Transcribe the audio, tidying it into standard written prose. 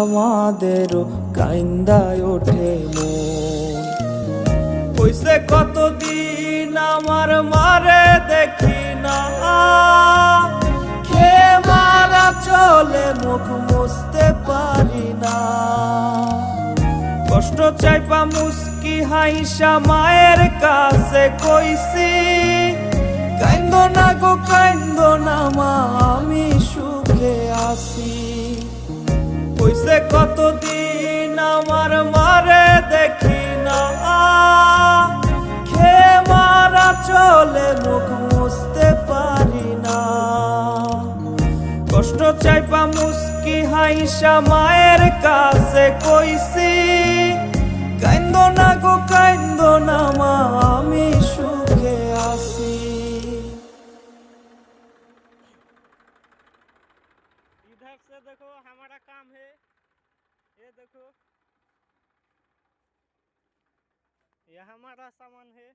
আমাদেরও কাইন্দায় ওঠে মন। হইছে কতদিন আমার মারে দেখি না, খেয়ে মারা চলে মুখ মুছতে পারি না। কষ্ট চাইপা মুস্কি হাইসা মায়ের কাছে কইছি, কাইন্দো না গো কাইন্দো না মা, আমি সুখে আছি। হইছে কতদিন আমার মারে দেখি না, খেয়ে মারা চলে মুখ মুছতে পারি না। কষ্ট চাইপা মুস্কি হাইসা মায়ের কাছে কইছি, কাইন্দো না গো কাইন্দো না মা, আমি সুখে আছি। इधर से देखो हमारा काम है, ये देखो ये हमारा सामान है।